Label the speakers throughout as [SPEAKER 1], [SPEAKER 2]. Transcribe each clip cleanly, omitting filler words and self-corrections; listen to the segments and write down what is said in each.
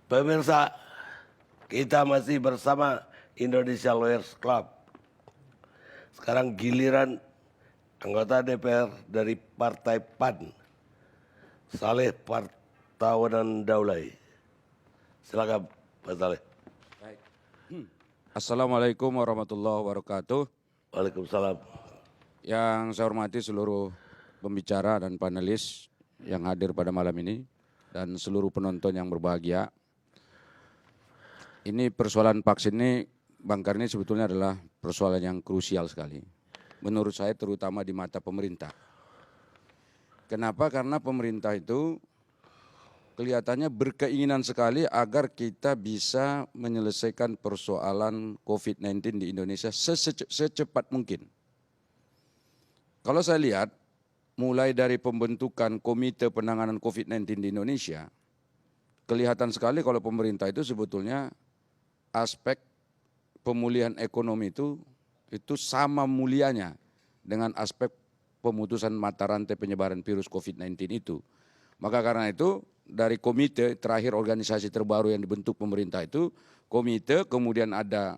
[SPEAKER 1] Pemirsa, kita masih bersama Indonesia Lawyers Club. Sekarang giliran anggota DPR dari Partai PAN, Saleh Partawanan Daulay. Silakan Pak Saleh.
[SPEAKER 2] Assalamualaikum warahmatullahi wabarakatuh.
[SPEAKER 1] Waalaikumsalam.
[SPEAKER 2] Yang saya hormati seluruh pembicara dan panelis yang hadir pada malam ini dan seluruh penonton yang berbahagia. Ini persoalan vaksin ini, Bang Karni, sebetulnya adalah persoalan yang krusial sekali. Menurut saya terutama di mata pemerintah. Kenapa? Karena pemerintah itu kelihatannya berkeinginan sekali agar kita bisa menyelesaikan persoalan COVID-19 di Indonesia secepat mungkin. Kalau saya lihat, mulai dari pembentukan Komite Penanganan COVID-19 di Indonesia, kelihatan sekali kalau pemerintah itu sebetulnya aspek pemulihan ekonomi itu sama mulianya dengan aspek pemutusan mata rantai penyebaran virus COVID-19 itu. Maka karena itu dari komite terakhir organisasi terbaru yang dibentuk pemerintah itu, komite kemudian ada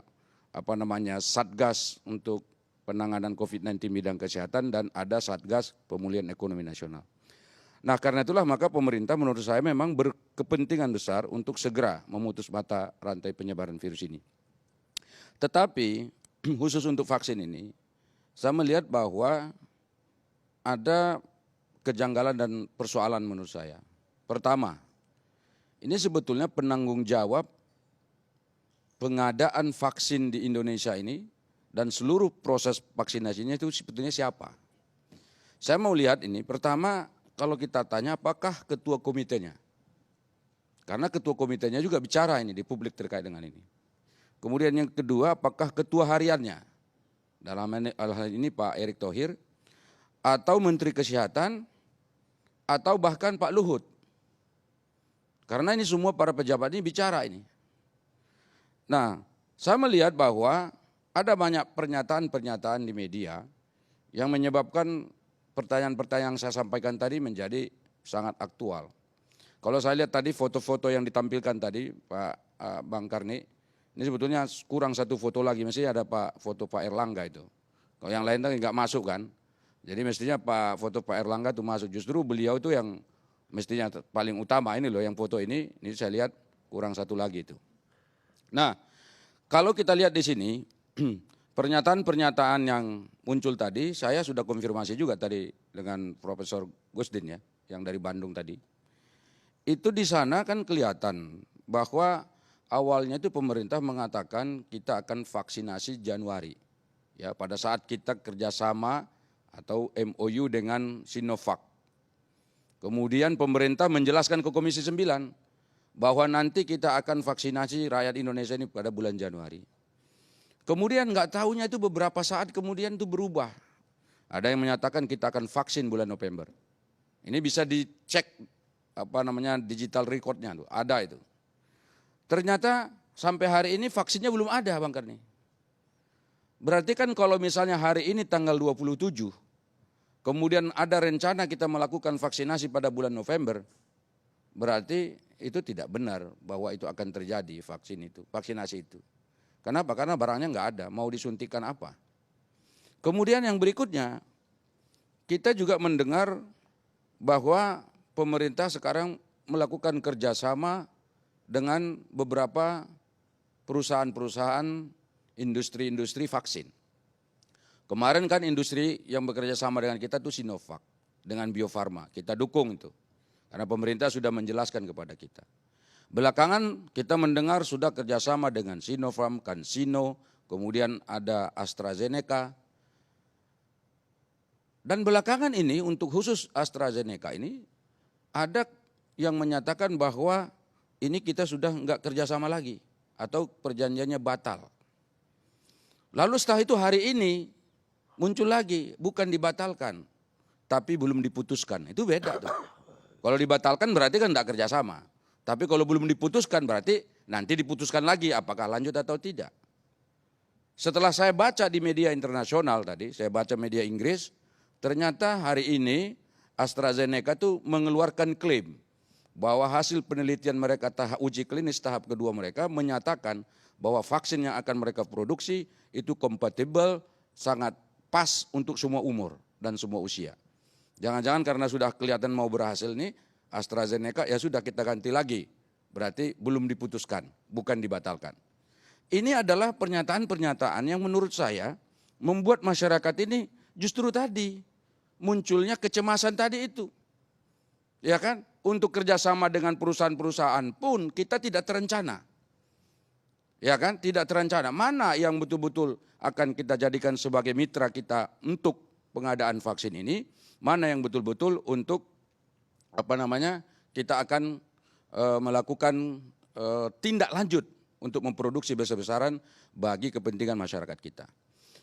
[SPEAKER 2] Satgas untuk penanganan COVID-19 bidang kesehatan dan ada Satgas Pemulihan Ekonomi Nasional. Nah karena itulah maka pemerintah menurut saya memang berkepentingan besar untuk segera memutus mata rantai penyebaran virus ini. Tetapi khusus untuk vaksin ini, saya melihat bahwa ada kejanggalan dan persoalan menurut saya. Pertama, ini sebetulnya penanggung jawab pengadaan vaksin di Indonesia ini dan seluruh proses vaksinasinya itu sebetulnya siapa? Saya mau lihat ini, pertama kalau kita tanya apakah ketua komitenya? Karena ketua komitenya juga bicara ini di publik terkait dengan ini. Kemudian yang kedua, apakah ketua hariannya? Dalam hal ini Pak Erick Thohir, atau Menteri Kesehatan, atau bahkan Pak Luhut. Karena ini semua para pejabat ini bicara ini. Nah, saya melihat bahwa ada banyak pernyataan-pernyataan di media yang menyebabkan pertanyaan-pertanyaan yang saya sampaikan tadi menjadi sangat aktual. Kalau saya lihat tadi foto-foto yang ditampilkan tadi Bang Karni, ini sebetulnya kurang satu foto lagi, mestinya ada foto Pak Erlangga itu. Kalau yang lain tadi nggak masuk kan, jadi mestinya foto Pak Erlangga itu masuk. Justru beliau itu yang mestinya paling utama ini loh yang foto ini saya lihat kurang satu lagi itu. Nah kalau kita lihat di sini, pernyataan-pernyataan yang muncul tadi, saya sudah konfirmasi juga tadi dengan Profesor Gusdin ya, yang dari Bandung tadi. Itu di sana kan kelihatan bahwa awalnya itu pemerintah mengatakan kita akan vaksinasi Januari. Ya, pada saat kita kerjasama atau MOU dengan Sinovac. Kemudian pemerintah menjelaskan ke Komisi 9 bahwa nanti kita akan vaksinasi rakyat Indonesia ini pada bulan Januari. Kemudian nggak tahunya itu beberapa saat kemudian itu berubah. Ada yang menyatakan kita akan vaksin bulan November. Ini bisa dicek digital recordnya tuh, ada itu. Ternyata sampai hari ini vaksinnya belum ada Bang Karni. Berarti kan kalau misalnya hari ini tanggal 27, kemudian ada rencana kita melakukan vaksinasi pada bulan November, berarti itu tidak benar bahwa itu akan terjadi vaksinasi itu. Kenapa? Karena barangnya nggak ada, mau disuntikan apa. Kemudian yang berikutnya, kita juga mendengar bahwa pemerintah sekarang melakukan kerjasama dengan beberapa perusahaan-perusahaan industri vaksin. Kemarin kan industri yang bekerja sama dengan kita itu Sinovac dengan Bio Farma, kita dukung itu. Karena pemerintah sudah menjelaskan kepada kita. Belakangan kita mendengar sudah kerjasama dengan Sinopharm, CanSino, kemudian ada AstraZeneca. Dan belakangan ini untuk khusus AstraZeneca ini ada yang menyatakan bahwa ini kita sudah enggak kerjasama lagi atau perjanjiannya batal. Lalu setelah itu hari ini muncul lagi, bukan dibatalkan, tapi belum diputuskan. Itu beda tuh. Kalau dibatalkan berarti kan enggak kerjasama. Tapi kalau belum diputuskan berarti nanti diputuskan lagi apakah lanjut atau tidak. Setelah saya baca di media internasional tadi, saya baca media Inggris, ternyata hari ini AstraZeneca itu mengeluarkan klaim bahwa hasil penelitian mereka uji klinis tahap kedua mereka menyatakan bahwa vaksin yang akan mereka produksi itu kompatibel, sangat pas untuk semua umur dan semua usia. Jangan-jangan karena sudah kelihatan mau berhasil nih AstraZeneca, ya sudah kita ganti lagi. Berarti belum diputuskan, bukan dibatalkan. Ini adalah pernyataan-pernyataan yang menurut saya membuat masyarakat ini justru tadi munculnya kecemasan tadi itu. Ya kan? Untuk kerjasama dengan perusahaan-perusahaan pun kita tidak terencana. Ya kan? Tidak terencana. Mana yang betul-betul akan kita jadikan sebagai mitra kita untuk pengadaan vaksin ini, mana yang betul-betul untuk kita akan melakukan tindak lanjut untuk memproduksi besar-besaran bagi kepentingan masyarakat kita.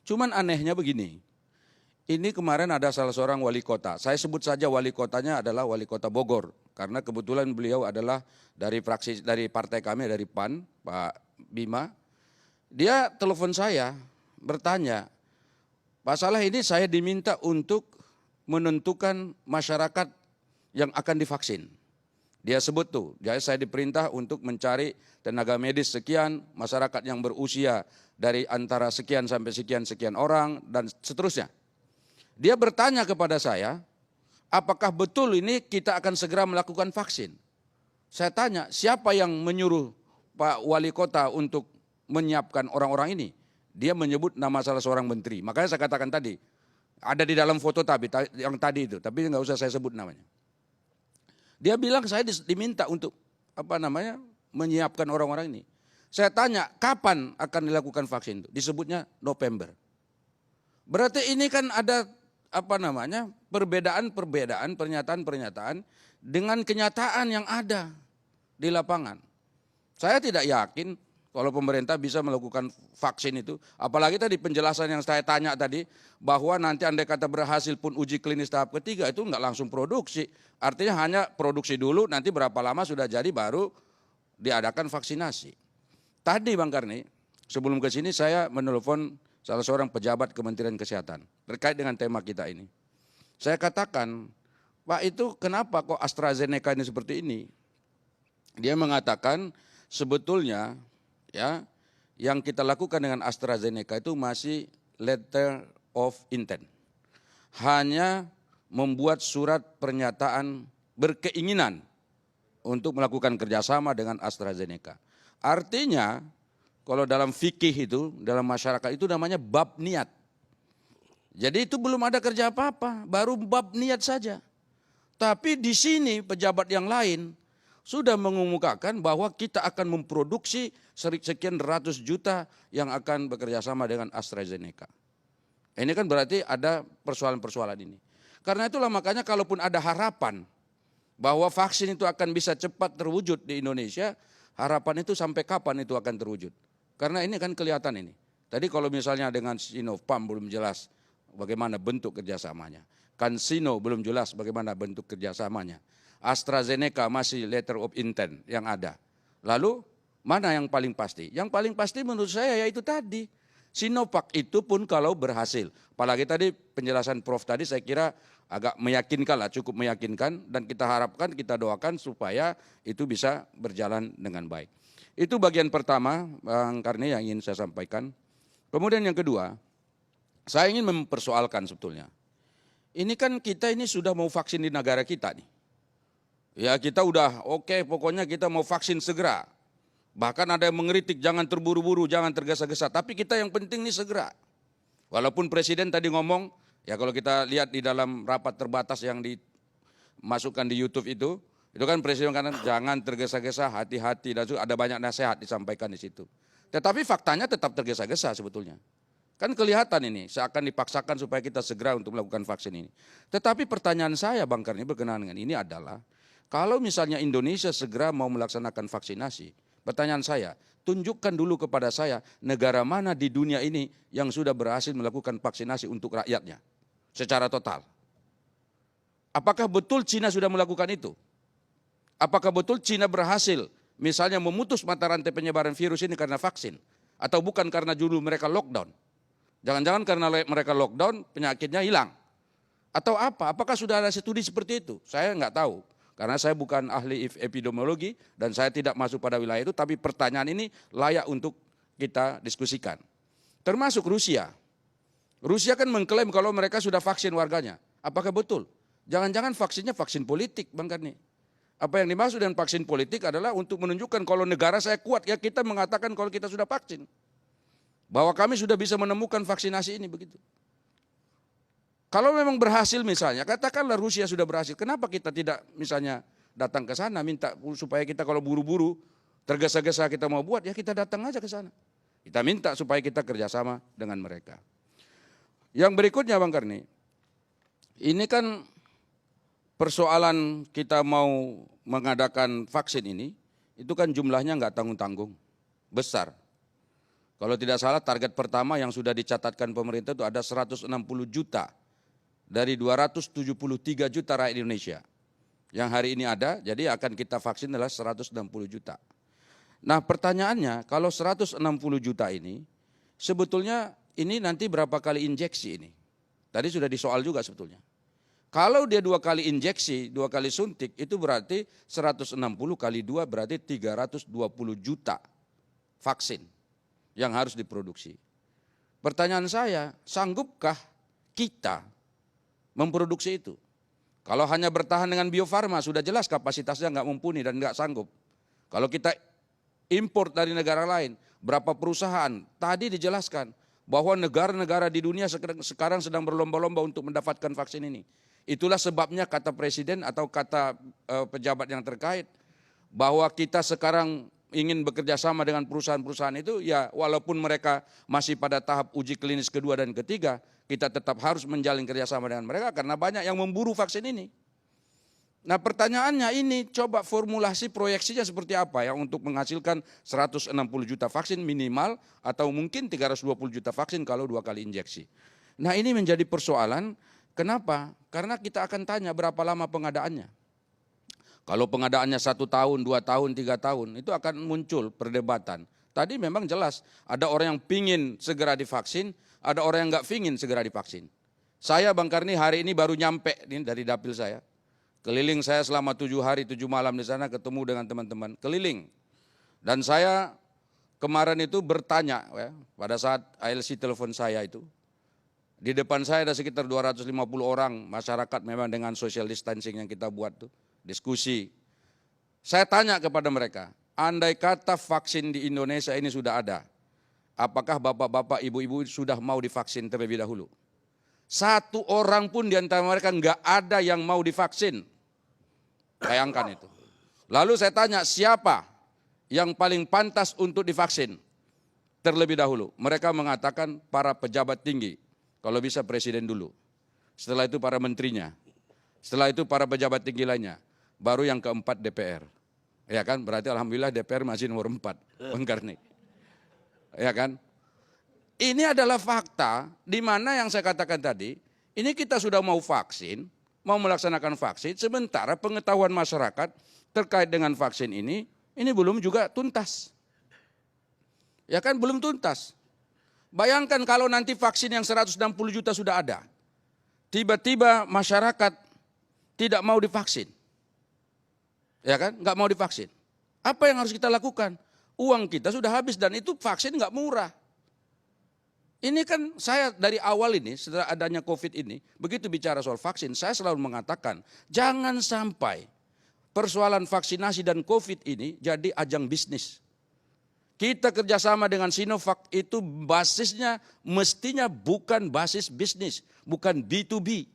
[SPEAKER 2] Cuman anehnya begini, ini kemarin ada salah seorang wali kota, saya sebut saja wali kotanya adalah wali kota Bogor, karena kebetulan beliau adalah dari fraksi, dari partai kami, dari PAN, Pak Bima. Dia telepon saya bertanya, Pak Saleh, ini saya diminta untuk menentukan masyarakat yang akan divaksin. Dia sebut tuh, saya diperintah untuk mencari tenaga medis sekian, masyarakat yang berusia dari antara sekian sampai sekian orang, dan seterusnya. Dia bertanya kepada saya, apakah betul ini kita akan segera melakukan vaksin? Saya tanya, siapa yang menyuruh Pak Wali Kota untuk menyiapkan orang-orang ini? Dia menyebut nama salah seorang menteri. Makanya saya katakan tadi, ada di dalam foto yang tadi itu, tapi nggak usah saya sebut namanya. Dia bilang saya diminta untuk menyiapkan orang-orang ini. Saya tanya, kapan akan dilakukan vaksin itu? Disebutnya November. Berarti ini kan ada perbedaan pernyataan dengan kenyataan yang ada di lapangan. Saya tidak yakin kalau pemerintah bisa melakukan vaksin itu, apalagi tadi penjelasan yang saya tanya tadi, bahwa nanti andai kata berhasil pun uji klinis tahap ketiga itu enggak langsung produksi. Artinya hanya produksi dulu, nanti berapa lama sudah jadi baru diadakan vaksinasi. Tadi Bang Karni, sebelum ke sini saya menelpon salah seorang pejabat Kementerian Kesehatan terkait dengan tema kita ini. Saya katakan, Pak, itu kenapa kok AstraZeneca ini seperti ini? Dia mengatakan sebetulnya ya yang kita lakukan dengan AstraZeneca itu masih letter of intent. Hanya membuat surat pernyataan berkeinginan untuk melakukan kerjasama dengan AstraZeneca. Artinya kalau dalam fikih itu, dalam masyarakat itu namanya bab niat. Jadi itu belum ada kerja apa-apa, baru bab niat saja. Tapi di sini pejabat yang lain sudah mengemukakan bahwa kita akan memproduksi sekian ratus juta yang akan bekerja sama dengan AstraZeneca. Ini kan berarti ada persoalan-persoalan ini. Karena itulah makanya kalaupun ada harapan bahwa vaksin itu akan bisa cepat terwujud di Indonesia, harapan itu sampai kapan itu akan terwujud? Karena ini kan kelihatan ini. Tadi kalau misalnya dengan Sinopharm belum jelas bagaimana bentuk kerjasamanya. CanSino belum jelas bagaimana bentuk kerjasamanya. AstraZeneca masih letter of intent yang ada. Lalu mana yang paling pasti? Yang paling pasti menurut saya yaitu tadi. Sinovac itu pun kalau berhasil. Apalagi tadi penjelasan Prof tadi saya kira agak meyakinkan lah, cukup meyakinkan. Dan kita harapkan, kita doakan supaya itu bisa berjalan dengan baik. Itu bagian pertama Bang Karni yang ingin saya sampaikan. Kemudian yang kedua, saya ingin mempersoalkan sebetulnya. Ini kan kita ini sudah mau vaksin di negara kita nih. Ya kita udah oke, pokoknya kita mau vaksin segera. Bahkan ada yang mengeritik jangan terburu-buru, jangan tergesa-gesa. Tapi kita yang penting nih segera. Walaupun Presiden tadi ngomong, ya kalau kita lihat di dalam rapat terbatas yang dimasukkan di YouTube itu kan Presiden kan jangan tergesa-gesa, hati-hati. Dan ada banyak nasihat disampaikan di situ. Tetapi faktanya tetap tergesa-gesa sebetulnya. Kan kelihatan ini, seakan dipaksakan supaya kita segera untuk melakukan vaksin ini. Tetapi pertanyaan saya Bang Karni berkenaan dengan ini adalah, kalau misalnya Indonesia segera mau melaksanakan vaksinasi, pertanyaan saya, tunjukkan dulu kepada saya negara mana di dunia ini yang sudah berhasil melakukan vaksinasi untuk rakyatnya secara total. Apakah betul Cina sudah melakukan itu? Apakah betul Cina berhasil misalnya memutus mata rantai penyebaran virus ini karena vaksin? Atau bukan karena dulu mereka lockdown? Jangan-jangan karena mereka lockdown penyakitnya hilang. Atau apa? Apakah sudah ada studi seperti itu? Saya nggak tahu. Karena saya bukan ahli epidemiologi dan saya tidak masuk pada wilayah itu, tapi pertanyaan ini layak untuk kita diskusikan. Termasuk Rusia. Rusia kan mengklaim kalau mereka sudah vaksin warganya. Apakah betul? Jangan-jangan vaksinnya vaksin politik, Bang Karni. Apa yang dimaksud dengan vaksin politik adalah untuk menunjukkan kalau negara saya kuat, ya kita mengatakan kalau kita sudah vaksin. Bahwa kami sudah bisa menemukan vaksinasi ini begitu. Kalau memang berhasil misalnya, katakanlah Rusia sudah berhasil, kenapa kita tidak misalnya datang ke sana minta supaya kita kalau buru-buru tergesa-gesa kita mau buat, ya kita datang aja ke sana. Kita minta supaya kita kerjasama dengan mereka. Yang berikutnya Bang Karni, ini kan persoalan kita mau mengadakan vaksin ini, itu kan jumlahnya nggak tanggung-tanggung, besar. Kalau tidak salah target pertama yang sudah dicatatkan pemerintah itu ada 160 juta dari 273 juta rakyat Indonesia. Yang hari ini ada, jadi akan kita vaksin adalah 160 juta. Nah pertanyaannya, kalau 160 juta ini, sebetulnya ini nanti berapa kali injeksi ini? Tadi sudah disoal juga sebetulnya. Kalau dia 2 kali injeksi, 2 kali suntik, itu berarti 160 kali 2 berarti 320 juta vaksin yang harus diproduksi. Pertanyaan saya, sanggupkah kita memproduksi itu? Kalau hanya bertahan dengan Bio Farma, sudah jelas kapasitasnya nggak mumpuni dan nggak sanggup. Kalau kita import dari negara lain, berapa perusahaan? Tadi dijelaskan bahwa negara-negara di dunia sekarang sedang berlomba-lomba untuk mendapatkan vaksin ini. Itulah sebabnya kata presiden atau kata pejabat yang terkait, bahwa kita sekarang ingin bekerja sama dengan perusahaan-perusahaan itu, ya walaupun mereka masih pada tahap uji klinis kedua dan ketiga, kita tetap harus menjalin kerjasama dengan mereka karena banyak yang memburu vaksin ini. Nah pertanyaannya ini, coba formulasi proyeksinya seperti apa ya untuk menghasilkan 160 juta vaksin minimal atau mungkin 320 juta vaksin kalau 2 kali injeksi. Nah ini menjadi persoalan, kenapa? Karena kita akan tanya berapa lama pengadaannya. Kalau pengadaannya 1 tahun, 2 tahun, 3 tahun, itu akan muncul perdebatan. Tadi memang jelas, ada orang yang pingin segera divaksin, ada orang yang nggak pingin segera divaksin. Saya Bang Karni hari ini baru nyampe nih dari dapil saya. Keliling saya selama 7 hari, 7 malam di sana ketemu dengan teman-teman, keliling. Dan saya kemarin itu bertanya, ya, pada saat ALC telepon saya itu, di depan saya ada sekitar 250 orang masyarakat memang dengan social distancing yang kita buat tuh. Diskusi. Saya tanya kepada mereka, andai kata vaksin di Indonesia ini sudah ada, apakah bapak-bapak, ibu-ibu sudah mau divaksin terlebih dahulu? 1 orang pun di antara mereka nggak ada yang mau divaksin. Bayangkan itu. Lalu saya tanya, siapa yang paling pantas untuk divaksin terlebih dahulu? Mereka mengatakan para pejabat tinggi, kalau bisa presiden dulu. Setelah itu para menterinya. Setelah itu para pejabat tinggi lainnya. Baru yang keempat DPR. Ya kan, berarti alhamdulillah DPR masih nomor 4, Bang Karni. Ya kan? Ini adalah fakta di mana yang saya katakan tadi, ini kita sudah mau vaksin, mau melaksanakan vaksin, sementara pengetahuan masyarakat terkait dengan vaksin ini belum juga tuntas. Ya kan, belum tuntas. Bayangkan kalau nanti vaksin yang 160 juta sudah ada, tiba-tiba masyarakat tidak mau divaksin. Ya kan, nggak mau divaksin. Apa yang harus kita lakukan? Uang kita sudah habis dan itu vaksin nggak murah. Ini kan saya dari awal ini, setelah adanya COVID ini, begitu bicara soal vaksin, saya selalu mengatakan, jangan sampai persoalan vaksinasi dan COVID ini jadi ajang bisnis. Kita kerjasama dengan Sinovac itu basisnya mestinya bukan basis bisnis, bukan B2B.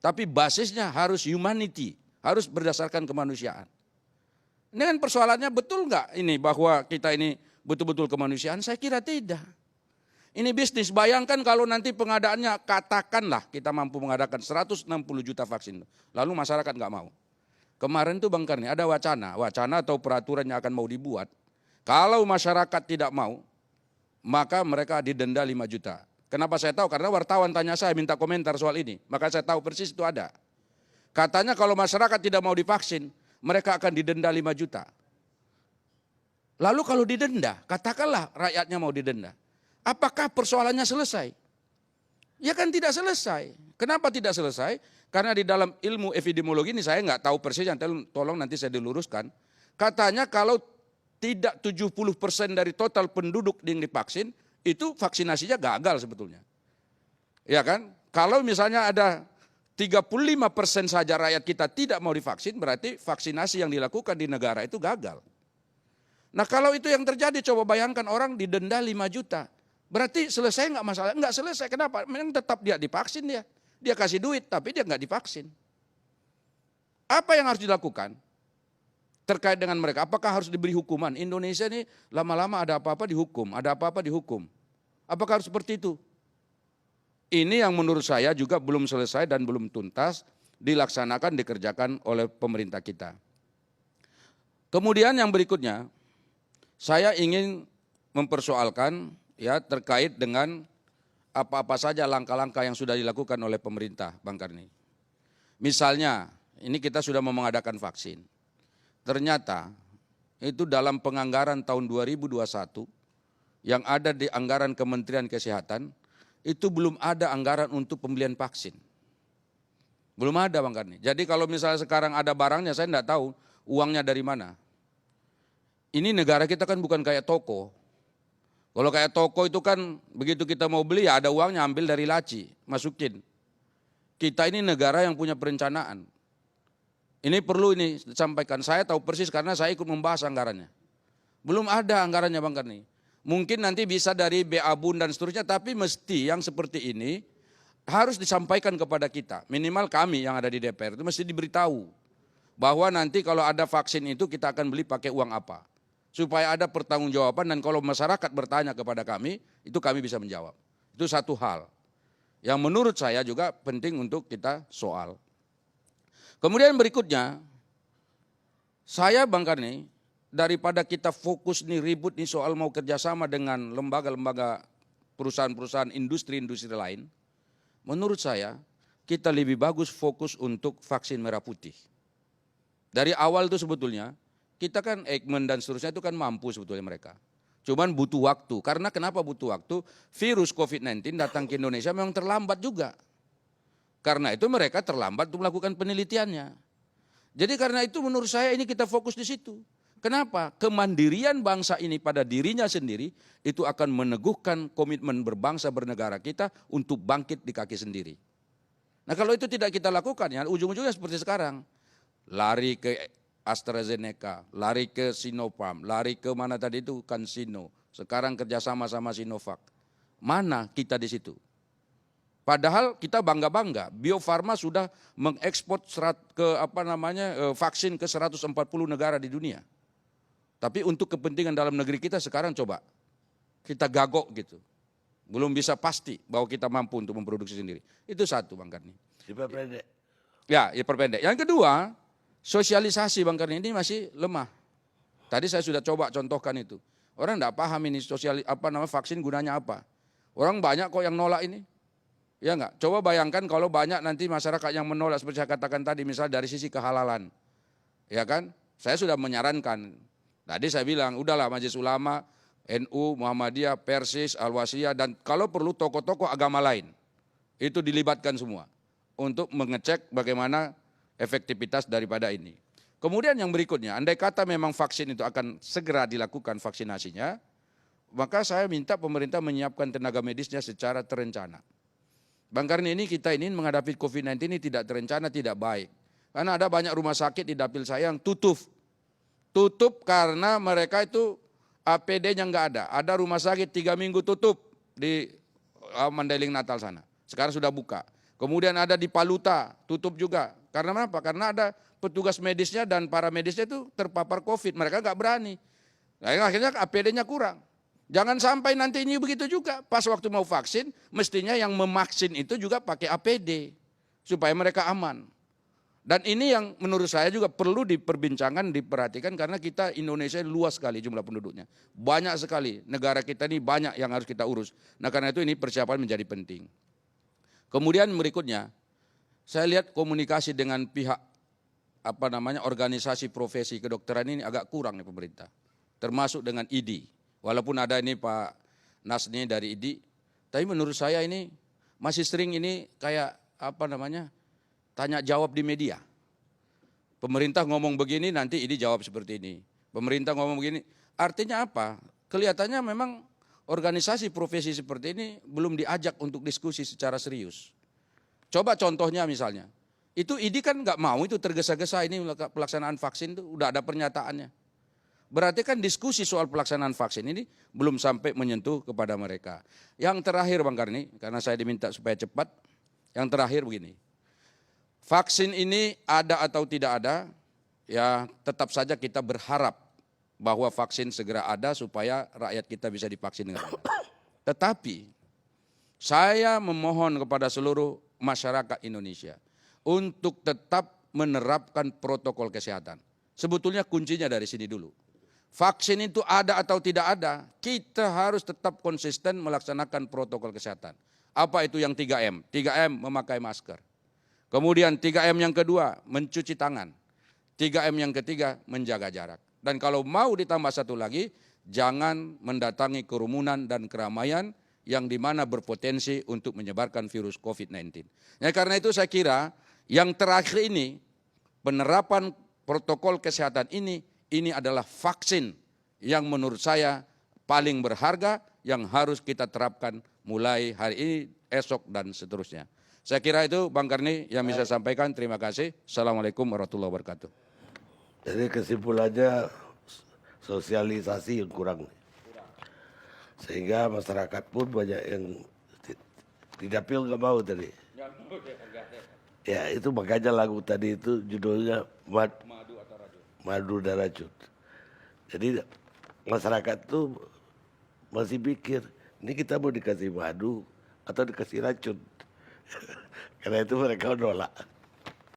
[SPEAKER 2] Tapi basisnya harus humanity, harus berdasarkan kemanusiaan. Ini kan persoalannya betul nggak ini bahwa kita ini betul-betul kemanusiaan? Saya kira tidak. Ini bisnis, bayangkan kalau nanti pengadaannya katakanlah kita mampu mengadakan 160 juta vaksin. Lalu masyarakat nggak mau. Kemarin tuh Bang Karni ada wacana atau peraturan yang akan mau dibuat. Kalau masyarakat tidak mau, maka mereka didenda 5 juta. Kenapa saya tahu? Karena wartawan tanya saya, minta komentar soal ini. Maka saya tahu persis itu ada. Katanya kalau masyarakat tidak mau divaksin, mereka akan didenda 5 juta. Lalu kalau didenda, katakanlah rakyatnya mau didenda. Apakah persoalannya selesai? Ya kan tidak selesai. Kenapa tidak selesai? Karena di dalam ilmu epidemiologi ini saya nggak tahu persisnya, tolong nanti saya diluruskan. Katanya kalau tidak 70% dari total penduduk yang divaksin, itu vaksinasinya gagal sebetulnya. Ya kan? Kalau misalnya ada 35% saja rakyat kita tidak mau divaksin, berarti vaksinasi yang dilakukan di negara itu gagal. Nah kalau itu yang terjadi, coba bayangkan orang didenda 5 juta. Berarti selesai nggak masalah? Nggak selesai, kenapa? Memang tetap dia divaksin dia. Dia kasih duit, tapi dia nggak divaksin. Apa yang harus dilakukan terkait dengan mereka? Apakah harus diberi hukuman? Indonesia ini lama-lama ada apa-apa dihukum, ada apa-apa dihukum. Apakah harus seperti itu? Ini yang menurut saya juga belum selesai dan belum tuntas dilaksanakan, dikerjakan oleh pemerintah kita. Kemudian yang berikutnya, saya ingin mempersoalkan ya terkait dengan apa-apa saja langkah-langkah yang sudah dilakukan oleh pemerintah, Bang Karni. Misalnya, ini kita sudah mau mengadakan vaksin. Ternyata itu dalam penganggaran tahun 2021 yang ada di anggaran Kementerian Kesehatan, itu belum ada anggaran untuk pembelian vaksin. Belum ada, Bang Karni. Jadi kalau misalnya sekarang ada barangnya, saya enggak tahu uangnya dari mana. Ini negara kita kan bukan kayak toko. Kalau kayak toko itu kan begitu kita mau beli ya ada uangnya, ambil dari laci, masukin. Kita ini negara yang punya perencanaan. Ini perlu ini disampaikan, saya tahu persis karena saya ikut membahas anggarannya. Belum ada anggarannya, Bang Karni. Mungkin nanti bisa dari BABUN dan seterusnya, tapi mesti yang seperti ini harus disampaikan kepada kita. Minimal kami yang ada di DPR itu mesti diberitahu bahwa nanti kalau ada vaksin itu kita akan beli pakai uang apa. Supaya ada pertanggungjawaban dan kalau masyarakat bertanya kepada kami, itu kami bisa menjawab. Itu satu hal yang menurut saya juga penting untuk kita soal. Kemudian berikutnya, saya Bang Karni, daripada kita fokus nih ribut nih soal mau kerjasama dengan lembaga-lembaga perusahaan-perusahaan industri-industri lain, menurut saya kita lebih bagus fokus untuk vaksin merah putih. Dari awal itu sebetulnya, kita kan Eijkman dan seterusnya itu kan mampu sebetulnya mereka. Cuman butuh waktu, karena kenapa butuh waktu? Virus COVID-19 datang ke Indonesia memang terlambat juga. Karena itu mereka terlambat untuk melakukan penelitiannya. Jadi karena itu menurut saya ini kita fokus di situ. Kenapa? Kemandirian bangsa ini pada dirinya sendiri itu akan meneguhkan komitmen berbangsa bernegara kita untuk bangkit di kaki sendiri. Nah kalau itu tidak kita lakukan ya ujung-ujungnya seperti sekarang. Lari ke AstraZeneca, lari ke Sinopharm, lari ke mana tadi itu CanSino, sekarang kerjasama sama Sinovac. Mana kita di situ? Padahal kita bangga-bangga, Bio Farma sudah mengekspor vaksin ke 140 negara di dunia. Tapi untuk kepentingan dalam negeri kita sekarang coba kita gagok gitu. Belum bisa pasti bahwa kita mampu untuk memproduksi sendiri. Itu satu, Bang Karni.
[SPEAKER 1] Diperpendek.
[SPEAKER 2] Ya, perpendek. Yang kedua, sosialisasi Bang Karni ini masih lemah. Tadi saya sudah coba contohkan itu. Orang enggak paham ini vaksin gunanya apa. Orang banyak kok yang nolak ini. Ya enggak? Coba bayangkan kalau banyak nanti masyarakat yang menolak seperti saya katakan tadi misal dari sisi kehalalan. Ya kan? Saya sudah menyarankan. Tadi saya bilang udahlah Majelis Ulama, NU, Muhammadiyah, Persis, Al-Wasiyah dan kalau perlu tokoh-tokoh agama lain. Itu dilibatkan semua untuk mengecek bagaimana efektivitas daripada ini. Kemudian yang berikutnya, andai kata memang vaksin itu akan segera dilakukan vaksinasinya, maka saya minta pemerintah menyiapkan tenaga medisnya secara terencana. Bang Karni ini kita ini menghadapi COVID-19 ini tidak terencana, tidak baik. Karena ada banyak rumah sakit di dapil saya yang tutup. Tutup karena mereka itu APD-nya enggak ada. Ada rumah sakit 3 minggu tutup di Mandailing Natal sana. Sekarang sudah buka. Kemudian ada di Paluta, tutup juga. Karena apa? Karena ada petugas medisnya dan para medisnya itu terpapar COVID. Mereka nggak berani. Nah, akhirnya APD-nya kurang. Jangan sampai nanti ini begitu juga. Pas waktu mau vaksin, mestinya yang memaksin itu juga pakai APD. Supaya mereka aman. Dan ini yang menurut saya juga perlu diperbincangkan, diperhatikan. Karena kita Indonesia luas sekali jumlah penduduknya. Banyak sekali. Negara kita ini banyak yang harus kita urus. Nah karena itu ini persiapan menjadi penting. Kemudian berikutnya, saya lihat komunikasi dengan pihak organisasi profesi kedokteran ini agak kurang nih pemerintah. Termasuk dengan IDI. Walaupun ada ini Pak Nasni dari IDI, tapi menurut saya ini masih sering ini kayak tanya jawab di media. Pemerintah ngomong begini, nanti ini jawab seperti ini. Pemerintah ngomong begini, artinya apa? Kelihatannya memang organisasi profesi seperti ini belum diajak untuk diskusi secara serius. Coba contohnya misalnya, itu ID kan nggak mau itu tergesa-gesa ini pelaksanaan vaksin itu udah ada pernyataannya. Berarti kan diskusi soal pelaksanaan vaksin ini belum sampai menyentuh kepada mereka. Yang terakhir Bang Karni, karena saya diminta supaya cepat, yang terakhir begini. Vaksin ini ada atau tidak ada, ya tetap saja kita berharap bahwa vaksin segera ada supaya rakyat kita bisa divaksin dengan baik. Tetapi saya memohon kepada seluruh masyarakat Indonesia untuk tetap menerapkan protokol kesehatan. Sebetulnya kuncinya dari sini dulu. Vaksin itu ada atau tidak ada, kita harus tetap konsisten melaksanakan protokol kesehatan. Apa itu yang 3M? 3M memakai masker. Kemudian 3M yang kedua, mencuci tangan. 3M yang ketiga, menjaga jarak. Dan kalau mau ditambah satu lagi, jangan mendatangi kerumunan dan keramaian yang dimana berpotensi untuk menyebarkan virus COVID-19. Ya, karena itu saya kira yang terakhir ini, penerapan protokol kesehatan ini adalah vaksin yang menurut saya paling berharga yang harus kita terapkan mulai hari ini, esok, dan seterusnya. Saya kira itu Bang Karni yang bisa sampaikan. Terima kasih. Assalamualaikum warahmatullahi wabarakatuh.
[SPEAKER 1] Jadi kesimpulannya sosialisasi yang kurang. Sehingga masyarakat pun banyak yang tidak pil nggak mau tadi. Ya itu makanya lagu tadi itu judulnya Madu dan Racun. Jadi masyarakat tuh masih pikir, ini kita mau dikasih madu atau dikasih racun. Karena itu mereka nolak.